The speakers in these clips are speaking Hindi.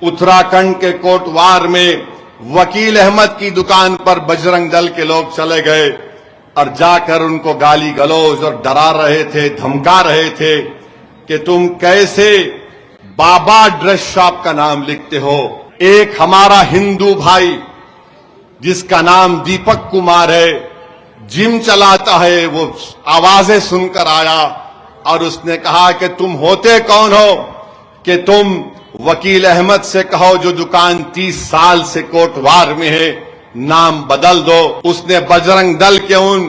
उत्तराखंड के कोटवार में वकील अहमद की दुकान पर बजरंग दल के लोग चले गए और जाकर उनको गाली गलौज और डरा रहे थे, धमका रहे थे कि तुम कैसे बाबा ड्रेस शॉप का नाम लिखते हो। एक हमारा हिंदू भाई जिसका नाम दीपक कुमार है, जिम चलाता है, वो आवाजें सुनकर आया और उसने कहा कि तुम होते कौन हो कि तुम वकील अहमद से कहो जो दुकान 30 साल से कोटवार में है, नाम बदल दो। उसने बजरंग दल के उन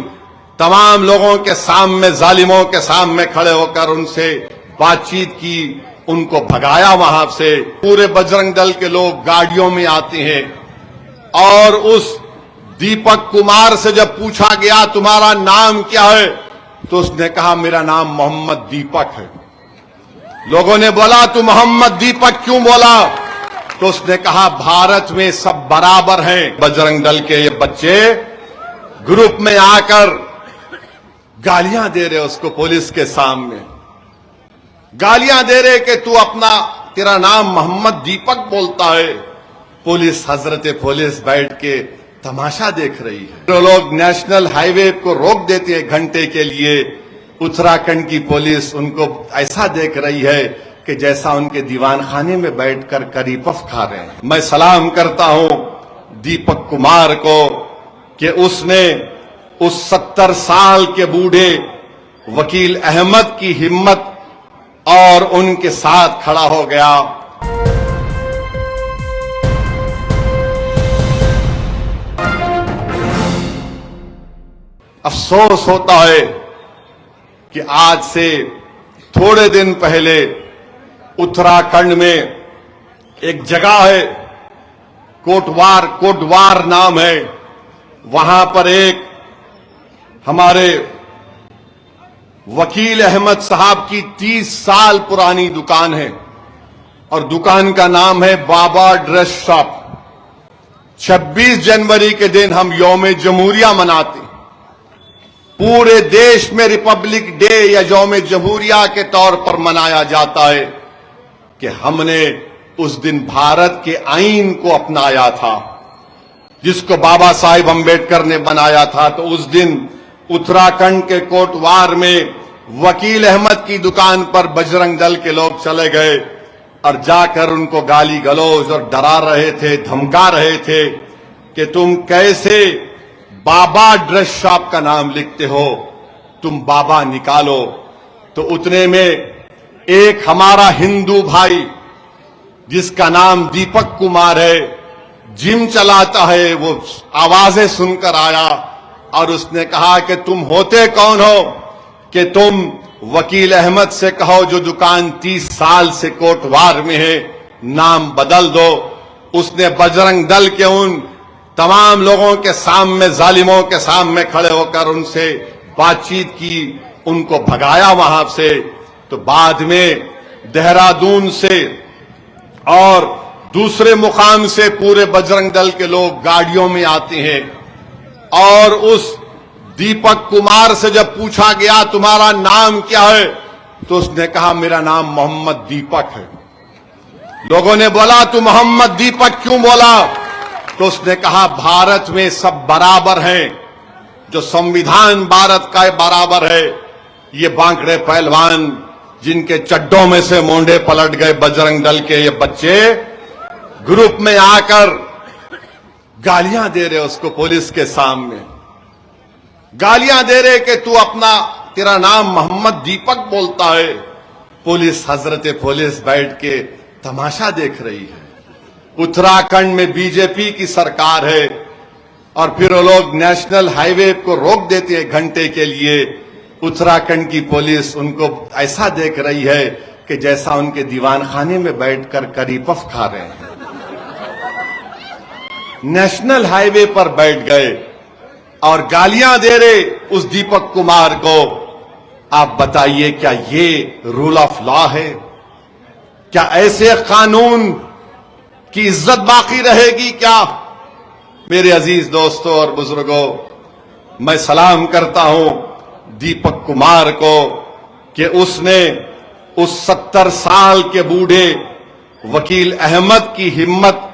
तमाम लोगों के सामने, जालिमों के सामने खड़े होकर उनसे बातचीत की, उनको भगाया वहां से। पूरे बजरंग दल के लोग गाड़ियों में आते हैं और उस दीपक कुमार से जब पूछा गया तुम्हारा नाम क्या है, तो उसने कहा मेरा नाम मोहम्मद दीपक है। लोगों ने बोला तू मोहम्मद दीपक क्यों बोला, तो उसने कहा भारत में सब बराबर हैं। बजरंग दल के ये बच्चे ग्रुप में आकर गालियां दे रहे उसको, पुलिस के सामने गालियां दे रहे कि तू तेरा नाम मोहम्मद दीपक बोलता है। पुलिस, हजरत पुलिस बैठ के तमाशा देख रही है। तो लोग नेशनल हाईवे को रोक देते हैं घंटे के लिए। उत्तराखंड की पुलिस उनको ऐसा देख रही है कि जैसा उनके दीवान खाने में बैठकर करी पफ खा रहे हैं। मैं सलाम करता हूं दीपक कुमार को कि उसने उस 70 साल के बूढ़े वकील अहमद की हिम्मत और उनके साथ खड़ा हो गया। अफसोस होता है कि आज से थोड़े दिन पहले उत्तराखंड में एक जगह है, कोटवार नाम है, वहां पर एक हमारे वकील अहमद साहब की 30 साल पुरानी दुकान है और दुकान का नाम है बाबा ड्रेस शॉप। 26 जनवरी के दिन हम यौम जमहूरिया मनाते हैं। पूरे देश में रिपब्लिक डे या यौम जमहूरिया के तौर पर मनाया जाता है कि हमने उस दिन भारत के आईन को अपनाया था, जिसको बाबा साहिब अंबेडकर ने बनाया था। तो उस दिन उत्तराखंड के कोटवार में वकील अहमद की दुकान पर बजरंग दल के लोग चले गए और जाकर उनको गाली गलौज और डरा रहे थे, धमका रहे थे कि तुम कैसे बाबा ड्रेस शॉप का नाम लिखते हो, तुम बाबा निकालो। तो उतने में एक हमारा हिंदू भाई जिसका नाम दीपक कुमार है, जिम चलाता है, वो आवाजें सुनकर आया और उसने कहा कि तुम होते कौन हो कि तुम वकील अहमद से कहो जो दुकान 30 साल से कोटवार में है, नाम बदल दो। उसने बजरंग दल के उन तमाम लोगों के सामने, जालिमों के सामने खड़े होकर उनसे बातचीत की, उनको भगाया वहां से। तो बाद में देहरादून से और दूसरे मुकाम से पूरे बजरंग दल के लोग गाड़ियों में आते हैं और उस दीपक कुमार से जब पूछा गया तुम्हारा नाम क्या है, तो उसने कहा मेरा नाम मोहम्मद दीपक है। लोगों ने बोला तू मोहम्मद दीपक क्यों बोला, तो उसने कहा भारत में सब बराबर हैं। जो संविधान भारत का बराबर है, ये बांकड़े पहलवान जिनके चड्डों में से मोंढे पलट गए, बजरंग दल के ये बच्चे ग्रुप में आकर गालियां दे रहे उसको, पुलिस के सामने गालियां दे रहे कि तू तेरा नाम मोहम्मद दीपक बोलता है। पुलिस, हजरत पुलिस बैठ के तमाशा देख रही है। उत्तराखंड में बीजेपी की सरकार है और फिर वो लोग नेशनल हाईवे को रोक देते हैं घंटे के लिए। उत्तराखंड की पुलिस उनको ऐसा देख रही है कि जैसा उनके दीवान खाने में बैठकर करी पफ खा रहे हैं। नेशनल हाईवे पर बैठ गए और गालियां दे रहे उस दीपक कुमार को। आप बताइए, क्या ये रूल ऑफ लॉ है? क्या ऐसे कानून की इज्जत बाकी रहेगी क्या? मेरे अजीज दोस्तों और बुजुर्गों, मैं सलाम करता हूं दीपक कुमार को कि उसने उस 70 साल के बूढ़े वकील अहमद की हिम्मत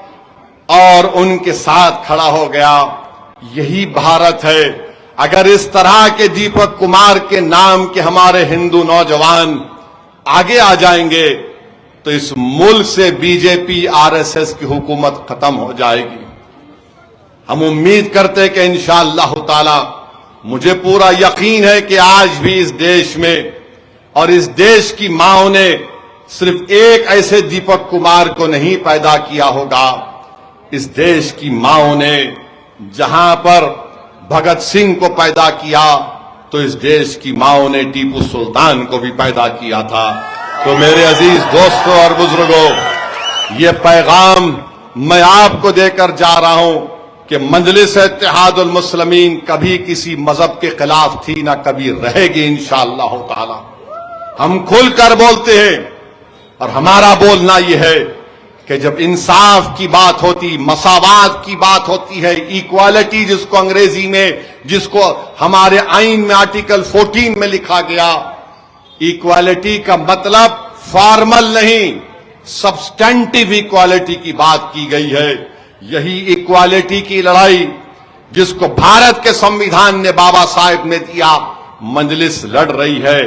और उनके साथ खड़ा हो गया। यही भारत है। अगर इस तरह के दीपक कुमार के नाम के हमारे हिंदू नौजवान आगे आ जाएंगे तो इस मुल्क से बीजेपी आरएसएस की हुकूमत खत्म हो जाएगी। हम उम्मीद करते हैं कि इंशाअल्लाह ताला, मुझे पूरा यकीन है कि आज भी इस देश में और इस देश की मांओं ने सिर्फ एक ऐसे दीपक कुमार को नहीं पैदा किया होगा। इस देश की मांओं ने जहां पर भगत सिंह को पैदा किया तो इस देश की मांओं ने टीपू सुल्तान को भी पैदा किया था। तो मेरे अजीज दोस्तों और बुजुर्गों, ये पैगाम मैं आपको देकर जा रहा हूं कि मजलिस इत्तेहादुल मुस्लिमीन कभी किसी मजहब के खिलाफ थी, ना कभी रहेगी इंशाअल्लाह ताला। हम खुलकर बोलते हैं और हमारा बोलना यह है कि जब इंसाफ की बात होती, मसावात की बात होती है, इक्वालिटी जिसको अंग्रेजी में, जिसको हमारे आईन में आर्टिकल 14 में लिखा गया, इक्वालिटी का मतलब फॉर्मल नहीं, सब्सटेंटिव इक्वालिटी की बात की गई है। यही इक्वालिटी की लड़ाई जिसको भारत के संविधान ने बाबा साहेब ने दिया, मजलिस लड़ रही है।